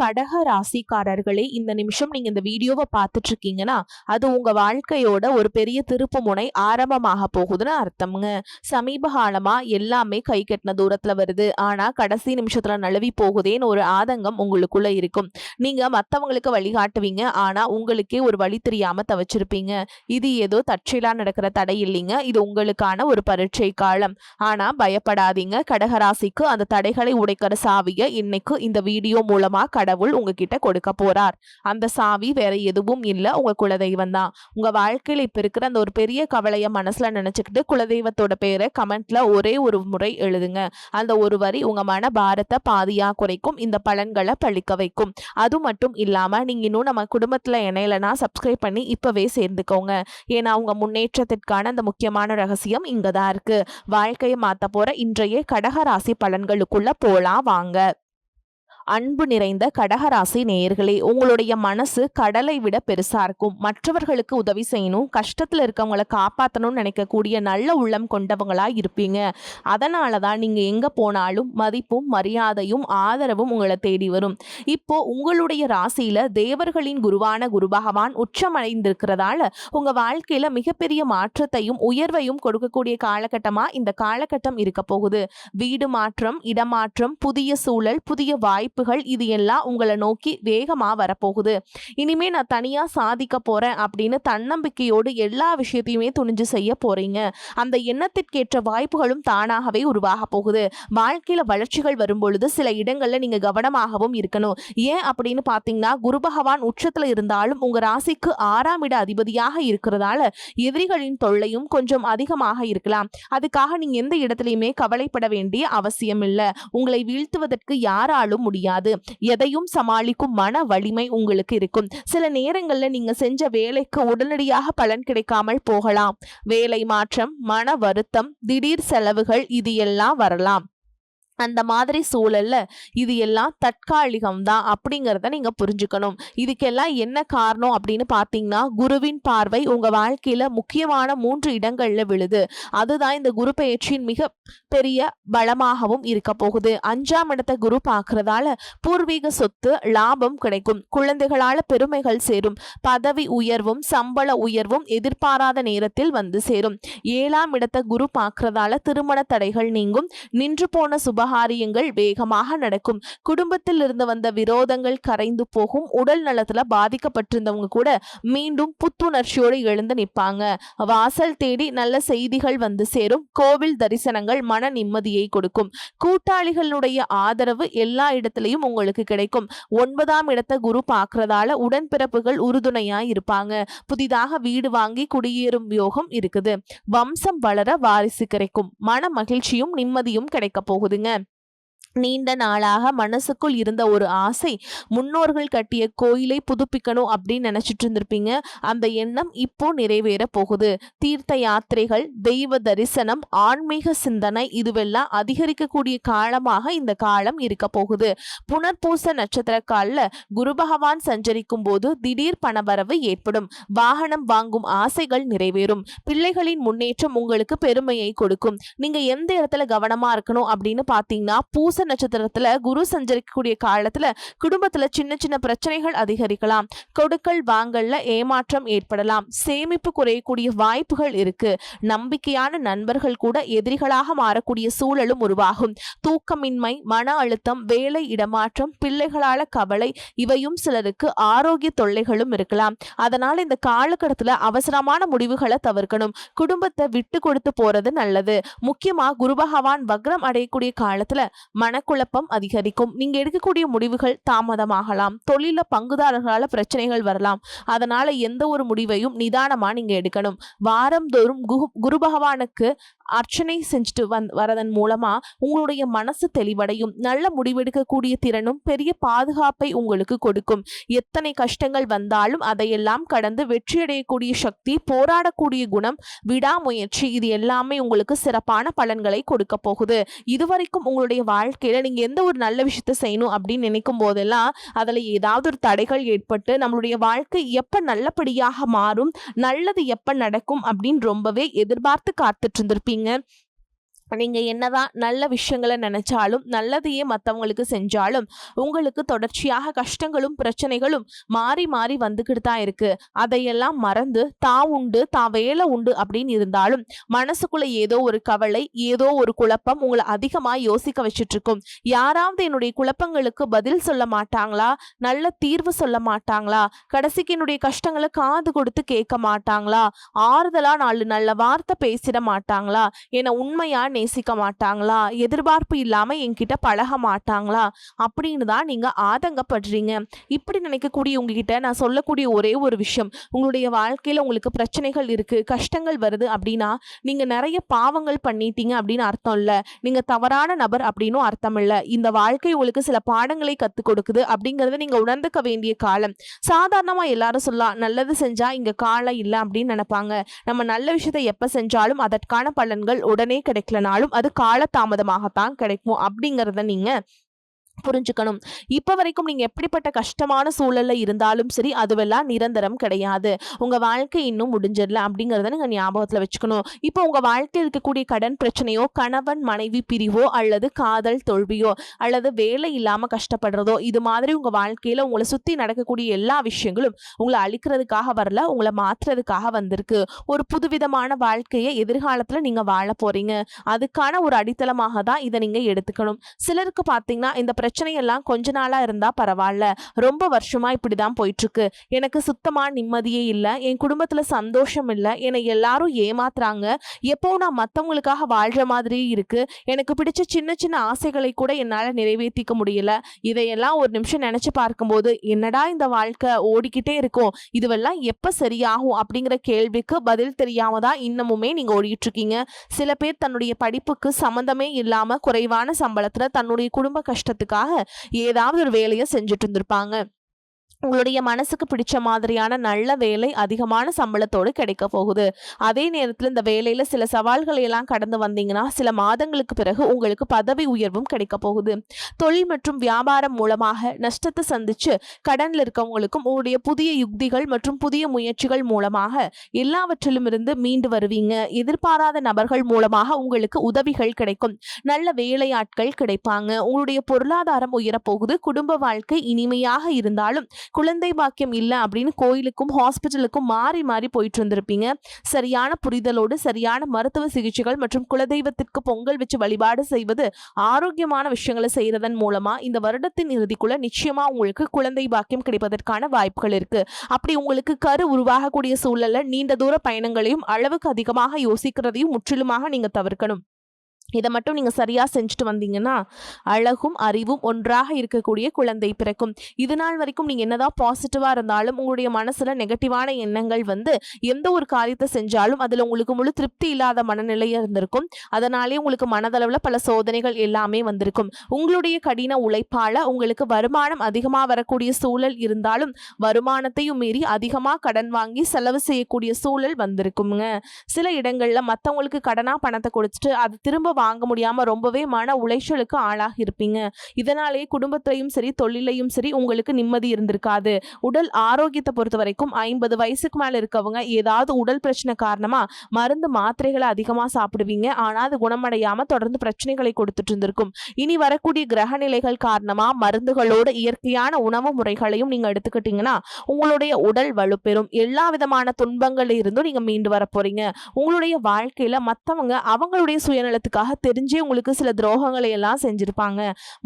கடக ராசிக்காரர்களே, இந்த நிமிஷம் நீங்க இந்த வீடியோவை பார்த்துட்டு இருக்கீங்கன்னா அது உங்க வாழ்க்கையோட ஒரு பெரிய திருப்பு முனை ஆரம்பமாக போகுதுன்னு அர்த்தம்ங்க. சமீப காலமா எல்லாமே கை கட்டின தூரத்துல வருது, ஆனா கடைசி நிமிஷத்துல நழுவி போகுதேன்னு ஒரு ஆதங்கம் உங்களுக்குள்ள இருக்கும். நீங்க மத்தவங்களுக்கு வழிகாட்டுவீங்க, ஆனா உங்களுக்கே ஒரு வழி தெரியாம தவிச்சிருப்பீங்க. இது ஏதோ தற்செயலா நடக்கிற தடை இல்லைங்க, இது உங்களுக்கான ஒரு பரீட்சை காலம். ஆனா பயப்படாதீங்க, கடகராசிக்கு அந்த தடைகளை உடைக்கிற சாவிய இன்னைக்கு இந்த வீடியோ மூலமா கடவுள் உங்ககிட்ட கொடுக்க போறார். அந்த சாவி வேற எதுவும் இல்ல, உங்க குலதெய்வம் தான். உங்க வாழ்க்கையில இப்ப இருக்கிற அந்த ஒரு பெரிய கவலைய மனசுல நினைச்சுக்கிட்டு குலதெய்வத்தோட பேரை கமெண்ட்ல ஒரே ஒரு முறை எழுதுங்க. அந்த ஒரு வரி உங்க மன பாரத்தை பாதியா குறைக்கும், இந்த பலன்களை பழிக்க வைக்கும். அது மட்டும் இல்லாம நீங்க இன்னும் நம்ம குடும்பத்துல இணையலனா சப்ஸ்கிரைப் பண்ணி இப்பவே சேர்ந்துக்கோங்க. ஏன்னா உங்க முன்னேற்றத்திற்கான அந்த முக்கியமான ரகசியம் இங்கதான் இருக்கு. வாழ்க்கையை மாத்த போற இன்றைய கடகராசி பலன்களுக்குள்ள போலாம் வாங்க. அன்பு நிறைந்த கடகராசி நேயர்களே, உங்களுடைய மனசு கடலை விட பெருசா இருக்கும். மற்றவர்களுக்கு உதவி செய்யணும், கஷ்டத்துல இருக்கவங்களை காப்பாற்றணும்னு நினைக்கக்கூடிய நல்ல உள்ளம் கொண்டவங்களா இருப்பீங்க. அதனால தான் நீங்க எங்க போனாலும் மதிப்பும் மரியாதையும் ஆதரவும் உங்களை தேடி வரும். இப்போ உங்களுடைய ராசியில தேவர்களின் குருவான குரு பகவான் உச்சமடைந்திருக்கிறதால உங்க வாழ்க்கையில மிகப்பெரிய மாற்றத்தையும் உயர்வையும் கொடுக்கக்கூடிய காலகட்டமா இந்த காலகட்டம் இருக்க போகுது. வீடு மாற்றம், இடமாற்றம், புதிய சூழல், புதிய வாய்ப்புகள், இது எல்லாம் உங்களை நோக்கி வேகமா வரப்போகுது. இனிமே நான் தனியா சாதிக்க போறேன் அப்படின்னு தன்னம்பிக்கையோடு எல்லா விஷயத்தையுமே துணிஞ்சு செய்ய போறீங்க. அந்த எண்ணத்திற்கேற்ற வாய்ப்புகளும் தானாகவே உருவாக போகுது. வாழ்க்கையில வளர்ச்சிகள் வரும்பொழுது சில இடங்கள்ல நீங்க கவனமாகவும் இருக்கணும். ஏன் அப்படின்னு பாத்தீங்கன்னா, குரு பகவான் உச்சத்துல இருந்தாலும் உங்க ராசிக்கு 6ஆம் இட அதிபதியாக இருக்கிறதால எதிரிகளின் தொல்லையும் கொஞ்சம் அதிகமாக இருக்கலாம். அதுக்காக நீங்க எந்த இடத்துலயுமே கவலைப்பட வேண்டிய அவசியம் இல்லை. உங்களை வீழ்த்துவதற்கு யாராலும் முடியாது. எதையும் சமாளிக்கும் மன வலிமை உங்களுக்கு இருக்கும். சில நேரங்கள்ல நீங்க செஞ்ச வேலைக்கு உடனடியாக பலன் கிடைக்காமல் போகலாம். வேலை மாற்றம், மன வருத்தம், திடீர் செலவுகள், இது எல்லாம் வரலாம். அந்த மாதிரி சூழல்ல இது எல்லாம் தற்காலிகம் தான் அப்படிங்கிறத நீங்க புரிஞ்சுக்கணும். இதுக்கெல்லாம் என்ன காரணம் அப்படின்னு பார்த்தீங்கன்னா, குருவின் பார்வை உங்க வாழ்க்கையில முக்கியமான 3 இடங்கள்ல விழுது. அதுதான் இந்த குரு பெயர்ச்சியின் மிக பெரிய பலமாகவும் இருக்க போகுது. 5ஆம் இடத்தை குரு பார்க்கறதால பூர்வீக சொத்து, லாபம் கிடைக்கும். குழந்தைகளால பெருமைகள் சேரும். பதவி உயர்வும் சம்பள உயர்வும் எதிர்பாராத நேரத்தில் வந்து சேரும். 7ஆம் இடத்தை குரு பார்க்கறதால திருமண தடைகள் நீங்கும். நின்று போன சுபகாரியங்கள் வேகமாக நடக்கும். குடும்பத்தில் இருந்து வந்த விரோதங்கள் கரைந்து போகும். உடல் நலத்துல பாதிக்கப்பட்டிருந்தவங்க கூட மீண்டும் புத்துணர்ச்சியோடு எழுந்து நிற்பாங்க. வாசல் தேடி நல்ல செய்திகள் வந்து சேரும். கோவில் தரிசனங்கள் மன நிம்மதியை கொடுக்கும். கூட்டாளிகளுடைய ஆதரவு எல்லா இடத்திலையும் உங்களுக்கு கிடைக்கும். 9ஆம் இடத்தை குரு பார்க்கறதால உடன்பிறப்புகள் உறுதுணையா இருப்பாங்க. புதிதாக வீடு வாங்கி குடியேறும் யோகம் இருக்குது. வம்சம் வளர வாரிசு கிடைக்கும். மன மகிழ்ச்சியும் நிம்மதியும் கிடைக்க போகுதுங்க. நீண்ட நாளாக மனசுக்குள் இருந்த ஒரு ஆசை, முன்னோர்கள் கட்டிய கோயிலை புதுப்பிக்கணும் அப்படின்னு நினைச்சிட்டு இருந்திருப்பீங்க. அந்த எண்ணம் இப்போ நிறைவேற போகுது. தீர்த்த யாத்திரைகள், தெய்வ தரிசனம், ஆன்மீக சிந்தனை, இதுவெல்லாம் அதிகரிக்கக்கூடிய காலமாக இந்த காலம் இருக்க போகுது. புனர்பூச நட்சத்திர காலில் குரு பகவான் சஞ்சரிக்கும் போது திடீர் பணவரவு ஏற்படும். வாகனம் வாங்கும் ஆசைகள் நிறைவேறும். பிள்ளைகளின் முன்னேற்றம் உங்களுக்கு பெருமையை கொடுக்கும். நீங்க எந்த இடத்துல கவனமா இருக்கணும் அப்படின்னு பாத்தீங்கன்னா, பூச நட்சத்திரத்துல குரு சஞ்சரிக்கக்கூடிய காலத்துல குடும்பத்துல சின்ன சின்ன பிரச்சனைகள் அதிகரிக்கலாம். கொடுக்கல் வாங்கல்ல ஏமாற்றம் ஏற்படலாம். சேமிப்பு குறையக்கூடிய வாய்ப்புகள் இருக்கு. நம்பிக்கையான நண்பர்கள் கூட எதிரிகளாக மாறக்கூடிய சூழலும் உருவாகும். தூக்கமின்மை, மன அழுத்தம், வேலை இடமாற்றம், பிள்ளைகளால கவலை, இவையும் சிலருக்கு ஆரோக்கிய தொல்லைகளும் இருக்கலாம். அதனால இந்த காலகட்டத்துல அவசரமான முடிவுகளை தவிர்க்கணும். குடும்பத்தை விட்டு கொடுத்து போறது நல்லது. முக்கியமா குரு பகவான் வக்ரம் அடையக்கூடிய காலத்துல மனக்குழப்பம் அதிகரிக்கும். நீங்க எடுக்கக்கூடிய முடிவுகள் தாமதமாகலாம். தொழில பங்குதாரர்களால பிரச்சனைகள் வரலாம். அதனால எந்த ஒரு முடிவையும் நிதானமா நீங்க எடுக்கணும். வாரந்தோறும் குரு பகவானுக்கு அர்ச்சனை செஞ்சுட்டு வரதன் மூலமா உங்களுடைய மனசு தெளிவடையும். நல்ல முடிவெடுக்கக்கூடிய திறனும் பெரிய பாதுகாப்பை உங்களுக்கு கொடுக்கும். எத்தனை கஷ்டங்கள் வந்தாலும் அதையெல்லாம் கடந்து வெற்றியடையக்கூடிய சக்தி, போராடக்கூடிய குணம், விடாமுயற்சி, இது எல்லாமே உங்களுக்கு சிறப்பான பலன்களை கொடுக்க போகுது. இதுவரைக்கும் உங்களுடைய வாழ்க்கையில நீங்க எந்த ஒரு நல்ல விஷயத்தை செய்யணும் அப்படின்னு நினைக்கும் போதெல்லாம் அதுல ஏதாவது ஒரு தடைகள் ஏற்பட்டு நம்மளுடைய வாழ்க்கை எப்ப நல்லபடியாக மாறும், நல்லது எப்ப நடக்கும் அப்படின்னு ரொம்பவே எதிர்பார்த்து காத்துட்டு இருந்திருப்பீங்க. நீங்க என்னதான் நல்ல விஷயங்களை நினைச்சாலும் நல்லதையே மத்தவங்களுக்கு செஞ்சாலும் உங்களுக்கு தொடர்ச்சியாக கஷ்டங்களும் பிரச்சனைகளும் மாறி மாறி வந்துகிட்டு தான் இருக்கு. அதையெல்லாம் மறந்து தான் உண்டு தான் வேலை உண்டு அப்படின்னு இருந்தாலும் மனசுக்குள்ள ஏதோ ஒரு கவலை, ஏதோ ஒரு குழப்பம் உங்களை அதிகமா யோசிக்க வச்சுட்டு இருக்கும். யாராவது என்னுடைய குழப்பங்களுக்கு பதில் சொல்ல மாட்டாங்களா? நல்ல தீர்வு சொல்ல மாட்டாங்களா? கடைசிக்கு என்னுடைய கஷ்டங்களை காது கொடுத்து கேட்க மாட்டாங்களா? ஆறுதலா நாலு நல்ல வார்த்தை பேசிட மாட்டாங்களா? என்னை உண்மையா நேசிக்க மாட்டாங்களா? எதிர்பார்ப்பு இல்லாம என்கிட்ட பழக மாட்டாங்களா? அப்படின்னு தான் நீங்க ஆதங்கப்படுறீங்க. இப்படி நினைக்கக்கூடிய உங்ககிட்ட நான் சொல்லக்கூடிய ஒரே ஒரு விஷயம், உங்களுடைய வாழ்க்கையில உங்களுக்கு பிரச்சனைகள் இருக்கு, கஷ்டங்கள் வருது அப்படின்னா நீங்க நிறைய பாவங்கள் பண்ணிட்டீங்க அப்படின்னு அர்த்தம் இல்ல. நீங்க தவறான நபர் அப்படின்னும் அர்த்தம் இல்ல. இந்த வாழ்க்கை உங்களுக்கு சில பாடங்களை கத்துக் கொடுக்குது அப்படிங்கறத நீங்க உணர்ந்துக்க வேண்டிய காலம். சாதாரணமா எல்லாரும் சொல்லலாம், நல்லது செஞ்சா இங்க காலம் இல்லை அப்படின்னு நினைப்பாங்க. நம்ம நல்ல விஷயத்தை எப்ப செஞ்சாலும் அதற்கான பலன்கள் உடனே கிடைக்கலனாலும் அது காலதாமதமாகத்தான் கிடைக்கும் அப்படிங்கறத நீங்க புரிஞ்சுக்கணும். இப்ப வரைக்கும் நீங்க எப்படிப்பட்ட கஷ்டமான சூழல்ல இருந்தாலும் சரி, அதுவெல்லாம் நிரந்தரம் கிடையாது. உங்க வாழ்க்கை இன்னும் முடிஞ்சிடல அப்படிங்கறத நீங்க ஞாபகத்துல வச்சுக்கணும். இப்போ உங்க வாழ்க்கையில் இருக்கக்கூடிய கடன் பிரச்சனையோ, கணவன் மனைவி பிரிவோ, அல்லது காதல் தோல்வியோ, அல்லது வேலை இல்லாம கஷ்டப்படுறதோ, இது மாதிரி உங்க வாழ்க்கையில உங்களை சுத்தி நடக்கக்கூடிய எல்லா விஷயங்களும் உங்களை அழிக்கிறதுக்காக வரல, உங்களை மாற்றுறதுக்காக வந்திருக்கு. ஒரு புதுவிதமான வாழ்க்கையை எதிர்காலத்துல நீங்க வாழ போறீங்க. அதுக்கான ஒரு அடித்தளமாக தான் இதை நீங்க எடுத்துக்கணும். சிலருக்கு பாத்தீங்கன்னா இந்த பிரச்சனையெல்லாம் கொஞ்ச நாளா இருந்தா பரவாயில்ல, ரொம்ப வருஷமா இப்படிதான் போயிட்டு இருக்கு, எனக்கு சுத்தமா நிம்மதியே இல்லை, என் குடும்பத்துல சந்தோஷம் இல்லை, என்னை எல்லாரும் ஏமாத்துறாங்க, எப்போ நான் மத்தவங்களுக்காக வாழ்ற மாதிரி இருக்கு, எனக்கு பிடிச்ச சின்ன சின்ன ஆசைகளை கூட என்னால நிறைவேற்றிக்க முடியல, இதையெல்லாம் ஒரு நிமிஷம் நினைச்சு பார்க்கும்போது என்னடா இந்த வாழ்க்கை ஓடிக்கிட்டே இருக்கும், இதுவெல்லாம் எப்ப சரியாகும் அப்படிங்கிற கேள்விக்கு பதில் தெரியாம தான் இன்னமுமே நீங்க ஓடிட்டு இருக்கீங்க. சில பேர் தன்னுடைய படிப்புக்கு சம்பந்தமே இல்லாம குறைவான சம்பளத்துல தன்னுடைய குடும்ப கஷ்டத்துக்காக ஏதாவது ஒரு வேலையை செஞ்சுட்டு இருந்திருப்பாங்க. உங்களுடைய மனசுக்கு பிடிச்ச மாதிரியான நல்ல வேலை அதிகமான சம்பளத்தோடு கிடைக்க போகுது. அதே நேரத்தில் இந்த வேலையில சில சவால்களை எல்லாம் கடந்து வந்தீங்கன்னா சில மாதங்களுக்கு பிறகு உங்களுக்கு பதவி உயர்வும் கிடைக்க போகுது. தொழில் மற்றும் வியாபாரம் மூலமாக நஷ்டத்தை சந்திச்சு கடன்ல இருக்கவங்களுக்கும் உங்களுடைய புதிய யுக்திகள் மற்றும் புதிய முயற்சிகள் மூலமாக எல்லாவற்றிலும் இருந்து மீண்டு வருவீங்க. எதிர்பாராத நபர்கள் மூலமாக உங்களுக்கு உதவிகள் கிடைக்கும். நல்ல வேலையாட்கள் கிடைப்பாங்க. உங்களுடைய பொருளாதாரம் உயரப்போகுது. குடும்ப வாழ்க்கை இனிமையாக இருந்தாலும் குழந்தை பாக்கியம் இல்லை அப்படின்னு கோயிலுக்கும் ஹாஸ்பிட்டலுக்கும் மாறி மாறி போயிட்டு இருந்திருப்பீங்க. சரியான புரிதலோடு சரியான மருத்துவ சிகிச்சைகள் மற்றும் குலதெய்வத்திற்கு பொங்கல் வச்சு வழிபாடு செய்வது, ஆரோக்கியமான விஷயங்களை செய்யறதன் மூலமா இந்த வருடத்தின் இறுதிக்குள்ள நிச்சயமா உங்களுக்கு குழந்தை பாக்கியம் கிடைப்பதற்கான வாய்ப்புகள் இருக்கு. அப்படி உங்களுக்கு கரு உருவாகக்கூடிய சூழல்ல நீண்ட தூர பயணங்களையும் அளவுக்கு அதிகமாக யோசிக்கிறதையும் முற்றிலுமாக நீங்க தவிர்க்கணும். இதை மட்டும் நீங்க சரியா செஞ்சுட்டு வந்தீங்கன்னா அழகும் அறிவும் ஒன்றாக இருக்கக்கூடிய குழந்தை பிறக்கும். இது நாள் வரைக்கும் நீங்க என்னதான் பாசிட்டிவா இருந்தாலும் உங்களுடைய மனசுல நெகட்டிவான எண்ணங்கள் வந்து எந்த ஒரு காரியத்தை செஞ்சாலும் அதுல உங்களுக்கு முழு திருப்தி இல்லாத மனநிலையா இருந்திருக்கும். அதனாலே உங்களுக்கு மனதளவுல பல சோதனைகள் எல்லாமே வந்திருக்கும். உங்களுடைய கடின உழைப்பால உங்களுக்கு வருமானம் அதிகமா வரக்கூடிய சூழல் இருந்தாலும் வருமானத்தையும் மீறி அதிகமா கடன் வாங்கி செலவு செய்யக்கூடிய சூழல் வந்திருக்குங்க. சில இடங்கள்ல மத்தவங்களுக்கு கடனா பணத்தை கொடுத்துட்டு அது திரும்ப வாங்க முடியாம ரொம்பவே மன உளைச்சலுக்கு ஆளாகி இருப்பீங்க. இதனாலேயே குடும்பத்திலையும் சரி தொழிலையும் சரி உங்களுக்கு நிம்மதி இருந்திருக்காது. உடல் ஆரோக்கியத்தை பொறுத்த வரைக்கும் 50 வயசுக்கு மேல இருக்கவங்க ஏதாவது உடல் பிரச்சனை காரணமா மருந்து மாத்திரைகளை அதிகமா சாப்பிடுவீங்க. ஆனா அது குணமடையாம தொடர்ந்து பிரச்சனைகளை கொடுத்துட்டு இருந்திருக்கும். இனி வரக்கூடிய கிரக நிலைகள் காரணமா மருந்துகளோட இயற்கையான உணவு முறைகளையும் நீங்க எடுத்துக்கிட்டீங்கன்னா உங்களுடைய உடல் வலுப்பெறும். எல்லா விதமான துன்பங்கள்ல இருந்தும் நீங்க மீண்டு வர போறீங்க. உங்களுடைய வாழ்க்கையில மத்தவங்க அவங்களுடைய சுயநலத்துக்காக தெரிஞ்சே உங்களுக்கு சில துரோகங்களை எல்லாம் செஞ்சிருப்பாங்க.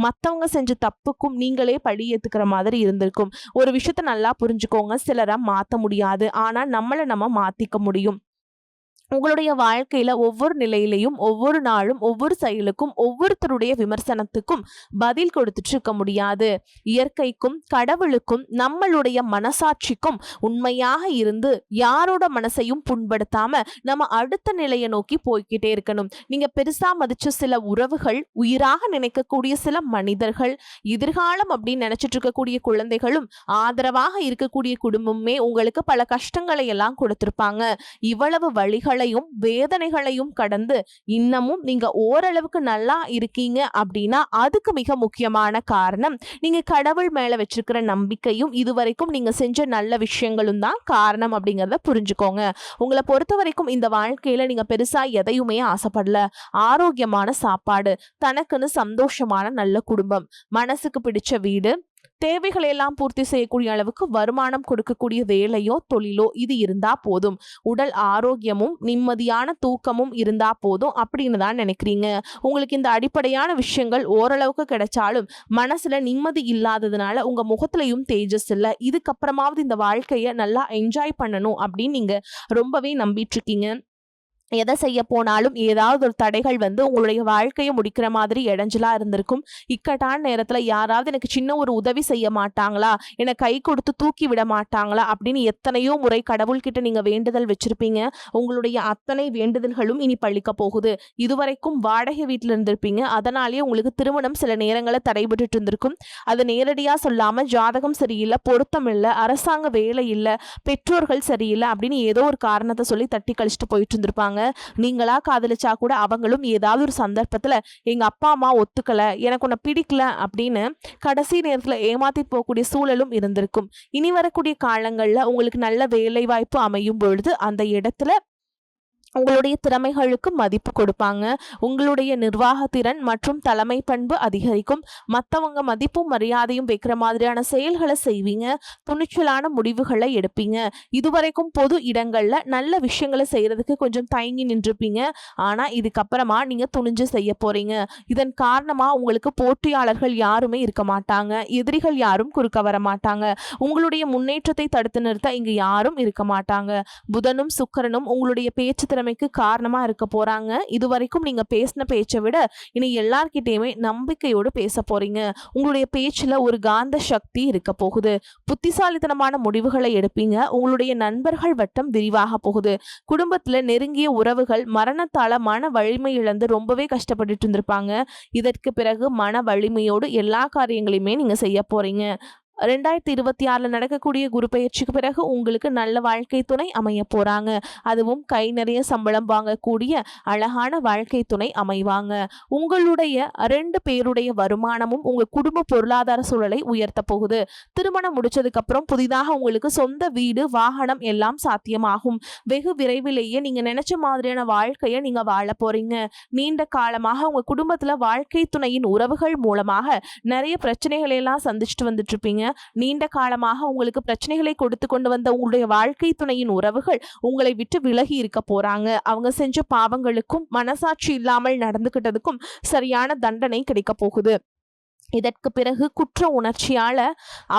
மத்தவங்க செஞ்ச தப்புக்கும் நீங்களே பழி ஏத்துக்கிற மாதிரி இருந்திருக்கும். ஒரு விஷயத்த நல்லா புரிஞ்சுக்கோங்க, சிலரை மாத்த முடியாது, ஆனா நம்மளை நம்ம மாத்திக்க முடியும். உங்களுடைய வாழ்க்கையில ஒவ்வொரு நிலையிலையும் ஒவ்வொரு நாளும் ஒவ்வொரு செயலுக்கும் ஒவ்வொருத்தருடைய விமர்சனத்துக்கும் பதில் கொடுத்துட்டு இருக்க முடியாது. இயற்கைக்கும் கடவுளுக்கும் நம்மளுடைய மனசாட்சிக்கும் உண்மையாக இருந்து யாரோட மனசையும் புண்படுத்தாம நம்ம அடுத்த நிலையை நோக்கி போய்கிட்டே இருக்கணும். நீங்க பெருசா மதிச்ச சில உறவுகள், உயிராக நினைக்கக்கூடிய சில மனிதர்கள், எதிர்காலம் அப்படின்னு நினைச்சிட்டு இருக்கக்கூடிய குழந்தைகளும் ஆதரவாக இருக்கக்கூடிய குடும்பமே உங்களுக்கு பல கஷ்டங்களை எல்லாம் கொடுத்திருப்பாங்க. இவ்வளவு வழிகளை வலிகளையும் வேதனைகளையும் கடந்து இன்னமும் நீங்க ஓரளவுக்கு நல்லா இருக்கீங்க அப்படின்னா அதுக்கு மிக முக்கியமான காரணம் நீங்க கடவுள் மேல வச்சிருக்கிற நம்பிக்கையும் இதுவரைக்கும் நீங்க செஞ்ச நல்ல விஷயங்களும் தான் காரணம் அப்படிங்கிறத புரிஞ்சுக்கோங்க. உங்களை பொறுத்த வரைக்கும் இந்த வாழ்க்கையில நீங்க பெருசா எதையுமே ஆசைப்படல. ஆரோக்கியமான சாப்பாடு, தனக்குன்னு சந்தோஷமான நல்ல குடும்பம், மனசுக்கு பிடிச்ச வீடு, தேவைகளை எல்லாம் பூர்த்தி செய்யக்கூடிய அளவுக்கு வருமானம் கொடுக்கக்கூடிய வேலையோ தொழிலோ இது இருந்தா போதும். உடல் ஆரோக்கியமும் நிம்மதியான தூக்கமும் இருந்தா போதும் அப்படின்னு தான் நினைக்கிறீங்க. உங்களுக்கு இந்த அடிப்படையான விஷயங்கள் ஓரளவுக்கு கிடைச்சாலும் மனசுல நிம்மதி இல்லாததுனால உங்க முகத்திலையும் தேஜஸ் இல்லை. இதுக்கப்புறமாவது இந்த வாழ்க்கைய நல்லா என்ஜாய் பண்ணணும் அப்படின்னு நீங்க ரொம்பவே நம்பிட்டு இருக்கீங்க. எதை செய்ய போனாலும் ஏதாவது ஒரு தடைகள் வந்து உங்களுடைய வாழ்க்கையை முடிக்கிற மாதிரி இடைஞ்சலா இருந்திருக்கும். இக்கட்டான நேரத்துல யாராவது எனக்கு சின்ன ஒரு உதவி செய்ய மாட்டாங்களா, என்னை கை கொடுத்து தூக்கி விட மாட்டாங்களா அப்படின்னு எத்தனையோ முறை கடவுள்கிட்ட நீங்க வேண்டுதல் வச்சிருப்பீங்க. உங்களுடைய அத்தனை வேண்டுதல்களும் இனி பழிக்க போகுது. இதுவரைக்கும் வாடகை வீட்டுல இருந்திருப்பீங்க. அதனாலேயே உங்களுக்கு திருமணம் சில நேரங்களில் தடைபட்டு இருந்திருக்கும். அதை நேரடியா சொல்லாம ஜாதகம் சரியில்லை, பொருத்தம் இல்லை, அரசாங்க வேலை இல்லை, பெற்றோர்கள் சரியில்லை அப்படின்னு ஏதோ ஒரு காரணத்தை சொல்லி தட்டி கழிச்சுட்டு போயிட்டு இருந்திருப்பாங்க. நீங்களா காதலிச்சா கூட அவங்களும் ஏதாவது ஒரு சந்தர்ப்பத்துல எங்க அப்பா அம்மா ஒத்துக்கல, எனக்கு உன்னை பிடிக்கல அப்படின்னு கடைசி நேரத்துல ஏமாத்தி போகக்கூடிய சூழலும் இருந்திருக்கும். இனி வரக்கூடிய காலங்கள்ல உங்களுக்கு நல்ல வேலை வாய்ப்பு அமையும் பொழுது அந்த இடத்துல உங்களுடைய திறமைகளுக்கு மதிப்பு கொடுப்பாங்க. உங்களுடைய நிர்வாகத்திறன் மற்றும் தலைமை பண்பு அதிகரிக்கும். மற்றவங்க மதிப்பும் மரியாதையும் வைக்கிற மாதிரியான செயல்களை செய்வீங்க. துணிச்சலான முடிவுகளை எடுப்பீங்க. இதுவரைக்கும் பொது இடங்கள்ல நல்ல விஷயங்களை செய்யறதுக்கு கொஞ்சம் தயங்கி நின்றுப்பீங்க. ஆனா இதுக்கப்புறமா நீங்க துணிஞ்சு செய்ய போறீங்க. இதன் காரணமா உங்களுக்கு போட்டியாளர்கள் யாருமே இருக்க மாட்டாங்க. எதிரிகள் யாரும் குறுக்க வர மாட்டாங்க. உங்களுடைய முன்னேற்றத்தை தடுத்து நிறுத்த இங்கு யாரும் இருக்க மாட்டாங்க. புதனும் சுக்கிரனும் உங்களுடைய பேச்சு திறமைக்கு காரணமா இருக்க போறாங்க. இதுவரைக்கும் நீங்க பேசின பேச்சை விட இனி எல்லார்கிட்டயுமே நம்பிக்கையோடு பேச போறீங்க. உங்களுடைய பேச்சுல ஒரு காந்த சக்தி இருக்க போகுது. புத்திசாலித்தனமான முடிவுகளை எடுப்பீங்க. உங்களுடைய நண்பர்கள் வட்டம் விரிவாக போகுது. குடும்பத்துல நெருங்கிய உறவுகள் மரணத்தால மன வலிமை இழந்து ரொம்பவே கஷ்டப்பட்டுட்டு இருந்திருப்பாங்க. இதற்கு பிறகு மன வலிமையோடு எல்லா காரியங்களையுமே நீங்க செய்ய போறீங்க. 2026 நடக்கக்கூடிய குரு பயிற்சிக்கு பிறகு உங்களுக்கு நல்ல வாழ்க்கை துணை அமைய போறாங்க. அதுவும் கை நிறைய சம்பளம் வாங்கக்கூடிய அழகான வாழ்க்கை துணை அமைவாங்க. உங்களுடைய 2 பேருடைய வருமானமும் உங்க குடும்ப பொருளாதார சூழலை உயர்த்த போகுது. திருமணம் முடிச்சதுக்கு அப்புறம் புதிதாக உங்களுக்கு சொந்த வீடு, வாகனம் எல்லாம் சாத்தியமாகும். வெகு விரைவிலேயே நீங்க நினைச்ச மாதிரியான வாழ்க்கையை நீங்க வாழ போறீங்க. நீண்ட காலமாக உங்க குடும்பத்துல வாழ்க்கை துணையின் உறவுகள் மூலமாக நிறைய பிரச்சனைகளை எல்லாம் சந்திச்சுட்டு வந்துட்டு இருப்பீங்க. நீண்ட காலமாக உங்களுக்கு பிரச்சனைகளை கொடுத்து கொண்டு வந்த உங்களுடைய வாழ்க்கை துணையின் உறவுகள் உங்களை விட்டு விலகி இருக்க போறாங்க. அவங்க செஞ்ச பாவங்களுக்கும் மனசாட்சி இல்லாமல் நடந்துகிட்டதுக்கும் சரியான தண்டனை கிடைக்க போகுது. இதற்கு பிறகு குற்ற உணர்ச்சியால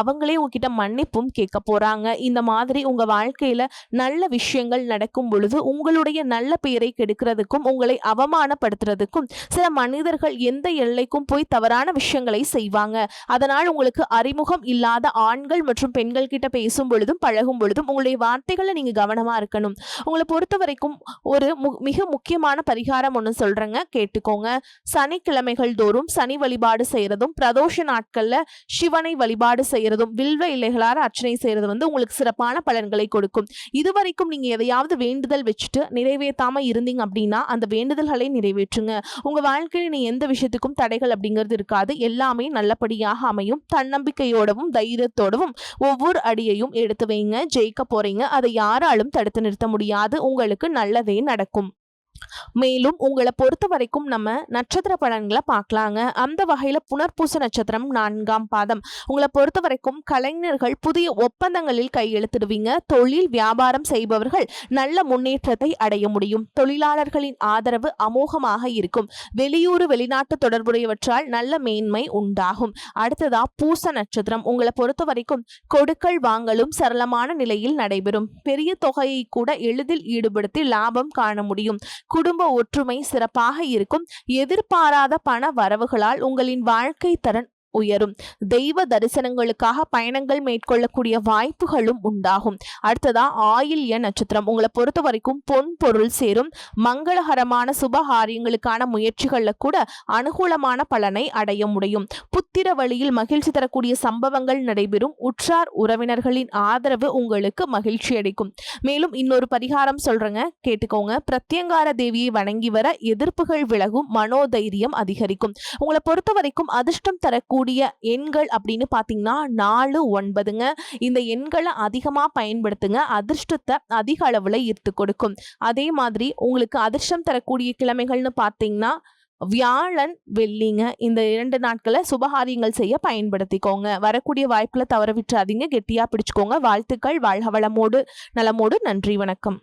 அவங்களே உங்ககிட்ட மன்னிப்பும் கேட்க போறாங்க. இந்த மாதிரி உங்க வாழ்க்கையில நல்ல விஷயங்கள் நடக்கும் பொழுது உங்களுடைய நல்ல பெயரை கெடுக்கிறதுக்கும் உங்களை அவமானப்படுத்துறதுக்கும் சில மனிதர்கள் எந்த எல்லைக்கும் போய் தவறான விஷயங்களை செய்வாங்க. அதனால் உங்களுக்கு அறிமுகம் இல்லாத ஆண்கள் மற்றும் பெண்கள் கிட்ட பேசும் பொழுதும் பழகும் பொழுதும் உங்களுடைய வார்த்தைகளை நீங்க கவனமா இருக்கணும். உங்களை பொறுத்த வரைக்கும் ஒரு மிக முக்கியமான பரிகாரம் ஒன்று சொல்றேங்க, கேட்டுக்கோங்க. சனிக்கிழமைகள் தோறும் சனி வழிபாடு செய்யறதும் பிரதோஷ நாட்கள்ல சிவனை வழிபாடு செய்யறதும் வில்வ இலைகளால் அர்ச்சனை செய்யறது வந்து உங்களுக்கு சிறப்பான பலன்களை கொடுக்கும். இதுவரைக்கும் நீங்க எதையாவது வேண்டுதல் வச்சுட்டு நிறைவேற்றாம இருந்தீங்க அப்படின்னா அந்த வேண்டுதல்களை நிறைவேற்றுங்க. உங்க வாழ்க்கையில நீ எந்த விஷயத்துக்கும் தடைகள் அப்படிங்கிறது இருக்காது. எல்லாமே நல்லபடியாக அமையும். தன்னம்பிக்கையோடவும் தைரியத்தோடவும் ஒவ்வொரு அடியையும் எடுத்து வைங்க. ஜெயிக்க போறீங்க. அதை யாராலும் தடுத்து நிறுத்த முடியாது. உங்களுக்கு நல்லதே நடக்கும். மேலும் உங்களை பொறுத்த வரைக்கும் நம்ம நட்சத்திர பலன்களை பார்க்கலாங்க. அந்த வகையில புனர்பூச நட்சத்திரம் 4ஆம் பாதம். உங்களை பொறுத்த வரைக்கும் கலைஞர்கள் புதிய ஒப்பந்தங்களில் கையெழுத்திடுவீங்க. தொழில் வியாபாரம் செய்பவர்கள் நல்ல முன்னேற்றத்தை அடைய முடியும். தொழிலாளர்களின் ஆதரவு அமோகமாக இருக்கும். வெளியூர் வெளிநாட்டு தொடர்புடையவற்றால் நல்ல மேன்மை உண்டாகும். அடுத்ததா பூச நட்சத்திரம். உங்களை பொறுத்த வரைக்கும் கொடுக்கல் வாங்கலும் சரளமான நிலையில் நடைபெறும். பெரிய தொகையை கூட எளிதில் ஈடுபடுத்தி லாபம் காண முடியும். குடும்ப ஒற்றுமை சிறப்பாக இருக்கும். எதிர்பாராத பண வரவுகளால் உங்களின் வாழ்க்கை தரம் உயரும். தெய்வ தரிசனங்களுக்காக பயணங்கள் மேற்கொள்ளக்கூடிய வாய்ப்புகளும் உண்டாகும். அடுத்ததா ஆயில்ய நட்சத்திரம். உங்களை பொறுத்த வரைக்கும் பொன் பொருள் சேரும். மங்களகரமான சுபகாரியங்களுக்கான முயற்சிகள்ல கூட அனுகூலமான பலனை அடைய முடியும். புத்திர வழியில் மகிழ்ச்சி தரக்கூடிய சம்பவங்கள் நடைபெறும். உற்றார் உறவினர்களின் ஆதரவு உங்களுக்கு மகிழ்ச்சி அளிக்கும். மேலும் இன்னொரு பரிகாரம் சொல்றேங்க, கேட்டுக்கோங்க. பிரத்யங்கார தேவியை வணங்கி வர எதிர்ப்புகள் விலகும். மனோதைரியம் அதிகரிக்கும். உங்களை பொறுத்த வரைக்கும் அதிர்ஷ்டம் தரக்கூடிய எண்கள் அப்படின்னு பாத்தீங்கன்னா 4, 9ங்க. இந்த எண்களை அதிகமா பயன்படுத்துங்க. அதிர்ஷ்டத்தை அதிக அளவுல ஈர்த்து கொடுக்கும். அதே மாதிரி உங்களுக்கு அதிர்ஷ்டம் தரக்கூடிய கிழமைகள்னு பாத்தீங்கன்னா வியாழன், வெள்ளிங்க. இந்த 2 நாட்களை சுபகாரியங்கள் செய்ய பயன்படுத்திக்கோங்க. வரக்கூடிய வாய்ப்புகளை தவற விட்டுறாதீங்க. கெட்டியா பிடிச்சுக்கோங்க. வாழ்த்துக்கள். வாழ்க வளமோடு நலமோடு. நன்றி, வணக்கம்.